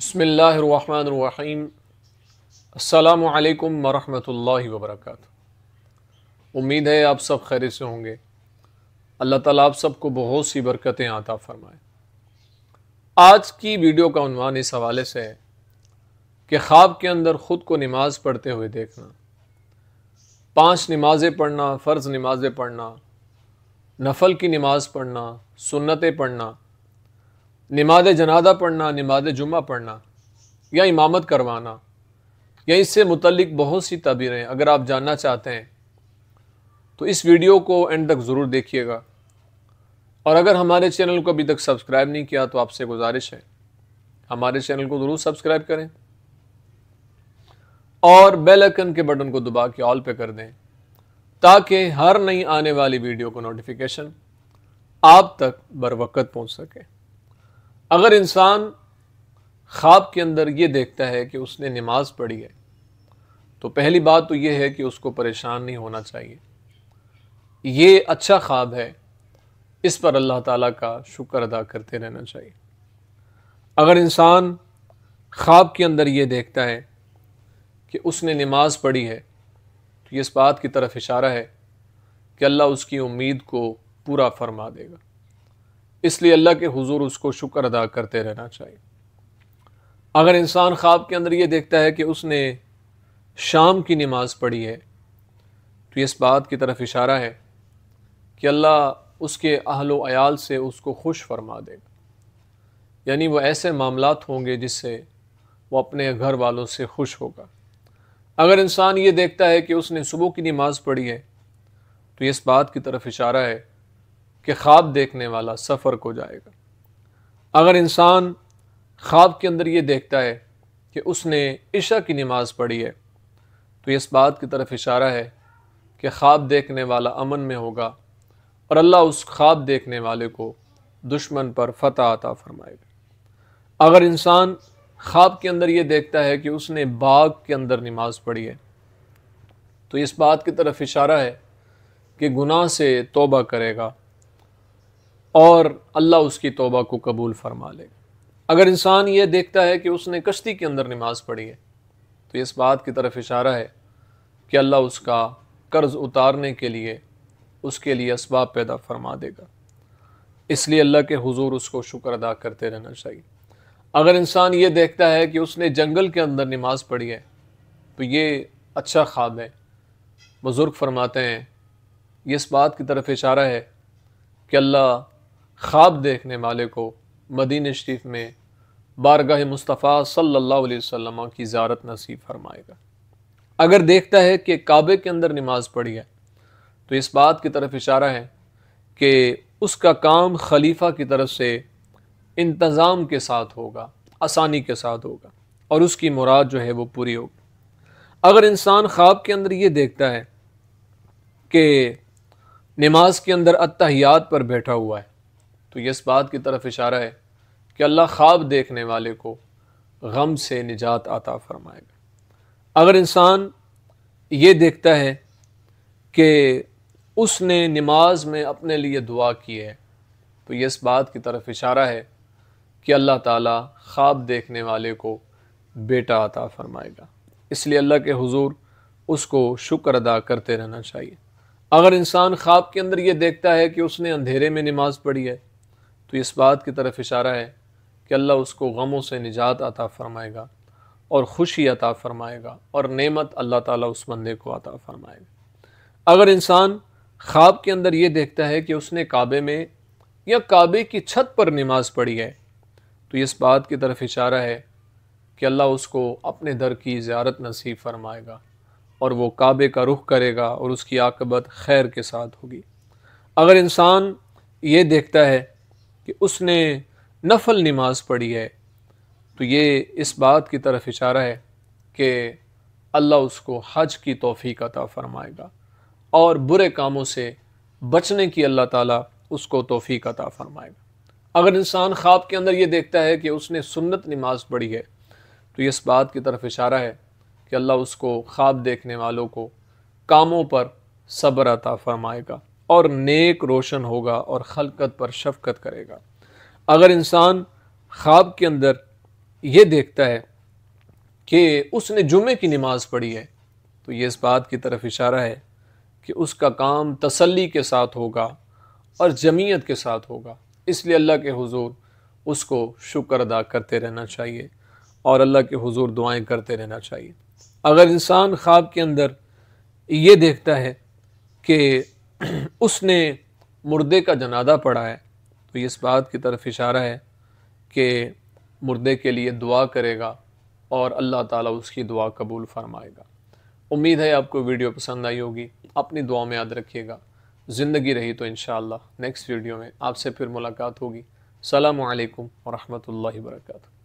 बिस्मिल्लाहिर्रहमानिर्रहीम। अस्सलामु अलैकुम वरहमतुल्लाहि वबरकातुहू। उम्मीद है आप सब खैरियत से होंगे। अल्लाह ताला आप सबको बहुत सी बरकतें अता फरमाए। आज की वीडियो का उन्वान इस हवाले से है कि ख्वाब के अंदर ख़ुद को नमाज़ पढ़ते हुए देखना। 5 नमाज़ें पढ़ना, फ़र्ज़ नमाज़ें पढ़ना, नफल की नमाज़ पढ़ना, सुन्नतें पढ़ना, नमाज़ जनाज़ा पढ़ना, नमाज़ जुम्मा पढ़ना या इमामत करवाना या इससे मुतल्लिक बहुत सी ताबीरें अगर आप जानना चाहते हैं तो इस वीडियो को एंड तक ज़रूर देखिएगा। और अगर हमारे चैनल को अभी तक सब्सक्राइब नहीं किया तो आपसे गुजारिश है हमारे चैनल को ज़रूर सब्सक्राइब करें और बेल आइकन के बटन को दबा के ऑल पे कर दें ताकि हर नई आने वाली वीडियो को नोटिफिकेशन आप तक बर वक़्त पहुँच सके। अगर इंसान ख्वाब के अंदर ये देखता है कि उसने नमाज पढ़ी है तो पहली बात तो ये है कि उसको परेशान नहीं होना चाहिए। ये अच्छा ख्वाब है, इस पर अल्लाह ताला का शुक्र अदा करते रहना चाहिए। अगर इंसान ख्वाब के अंदर ये देखता है कि उसने नमाज पढ़ी है तो ये इस बात की तरफ इशारा है कि अल्लाह उसकी उम्मीद को पूरा फरमा देगा, इसलिए अल्लाह के हुजूर उसको शुक्र अदा करते रहना चाहिए। अगर इंसान ख्वाब के अंदर ये देखता है कि उसने शाम की नमाज पढ़ी है तो ये इस बात की तरफ इशारा है कि अल्लाह उसके अहलो अयाल से उसको खुश फरमा देगा, यानी वो ऐसे मामलात होंगे जिससे वो अपने घर वालों से खुश होगा। अगर इंसान ये देखता है कि उसने सुबह की नमाज पढ़ी है तो ये इस बात की तरफ इशारा है कि ख्वाब देखने वाला सफ़र को जाएगा। अगर इंसान ख्वाब के अंदर ये देखता है कि उसने इशा की नमाज़ पढ़ी है तो ये इस बात की तरफ इशारा है कि ख्वाब देखने वाला अमन में होगा और अल्लाह उस ख्वाब देखने वाले को दुश्मन पर फतह अता फरमाएगा। अगर इंसान ख्वाब के अंदर ये देखता है कि उसने बाग के अंदर नमाज़ पढ़ी है तो इस बात की तरफ इशारा है कि गुनाह से तौबा करेगा और अल्लाह उसकी तौबा को कबूल फरमा लेगा। अगर इंसान ये देखता है कि उसने कश्ती के अंदर नमाज पढ़ी है तो इस बात की तरफ इशारा है कि अल्लाह उसका कर्ज़ उतारने के लिए उसके लिए असबाब पैदा फरमा देगा, इसलिए अल्लाह के हुजूर उसको शुक्र अदा करते रहना चाहिए। अगर इंसान ये देखता है कि उसने जंगल के अंदर नमाज पढ़ी है तो ये अच्छा ख्वाब है। बुज़ुर्ग फरमाते हैं ये इस बात की तरफ इशारा है कि अल्लाह ख्वाब देखने वाले को मदीने शरीफ में बारगाह मुस्तफ़ा सल्लल्लाहु अलैहि वसल्लम की ज़ियारत नसीब फरमाएगा। अगर देखता है कि काबे के अंदर नमाज पढ़ी है तो इस बात की तरफ इशारा है कि उसका काम खलीफा की तरफ से इंतज़ाम के साथ होगा, आसानी के साथ होगा और उसकी मुराद जो है वो पूरी होगी। अगर इंसान ख्वाब के अंदर ये देखता है कि नमाज के अंदर अत्तहियात पर बैठा हुआ है तो ये इस बात की तरफ इशारा है कि अल्लाह ख्वाब देखने वाले को गम से निजात अता फरमाएगा। अगर इंसान ये देखता है कि उसने नमाज में अपने लिए दुआ की है तो ये इस बात की तरफ इशारा है कि अल्लाह ताला ख्वाब देखने वाले को बेटा अता फरमाएगा, इसलिए अल्लाह के हुजूर उसको शुक्र अदा करते रहना चाहिए। अगर इंसान ख्वाब के अंदर ये देखता है कि उसने अंधेरे में नमाज पढ़ी है तो इस बात की तरफ इशारा है कि अल्लाह उसको गमों से निजात अता फरमाएगा और ख़ुशी अता फरमाएगा और नेमत अल्लाह ताला उस बंदे को अता फरमाएगा। अगर इंसान ख्वाब के अंदर ये देखता है कि उसने काबे में या काबे की छत पर नमाज पढ़ी है तो इस बात की तरफ इशारा है कि अल्लाह उसको अपने दर की ज़ियारत नसीब फरमाएगा और वो काबे का रुख करेगा और उसकी आक़िबत खैर के साथ होगी। अगर इंसान ये देखता है कि उसने नफल नमाज पढ़ी है तो ये इस बात की तरफ इशारा है कि अल्लाह उसको हज की तौफीक अता फरमाएगा और बुरे कामों से बचने की अल्लाह ताला उसको तौफीक अता फरमाएगा। अगर इंसान ख्वाब के अंदर ये देखता है कि उसने सुन्नत नमाज पढ़ी है तो ये इस बात की तरफ इशारा है कि अल्लाह उसको ख्वाब देखने वालों को कामों पर सब्र अता फरमाएगा और नेक रोशन होगा और खलकत पर शफकत करेगा। अगर इंसान ख्वाब के अंदर ये देखता है कि उसने जुमे की नमाज़ पढ़ी है, तो ये इस बात की तरफ इशारा है कि उसका काम तसल्ली के साथ होगा और जमीयत के साथ होगा। इसलिए अल्लाह के हुजूर उसको शुक्र अदा करते रहना चाहिए और अल्लाह के हुजूर दुआएं करते रहना चाहिए। अगर इंसान ख्वाब के अंदर ये देखता है कि उसने मुर्दे का जनाजा पढ़ा है, तो ये इस बात की तरफ इशारा है कि मुर्दे के लिए दुआ करेगा और अल्लाह ताला उसकी दुआ कबूल फरमाएगा। उम्मीद है आपको वीडियो पसंद आई होगी। अपनी दुआ में याद रखिएगा। ज़िंदगी रही तो इंशाअल्लाह नेक्स्ट वीडियो में आपसे फिर मुलाकात होगी। सलामु अलैकुम व रहमतुल्लाहि व बरकातुहू।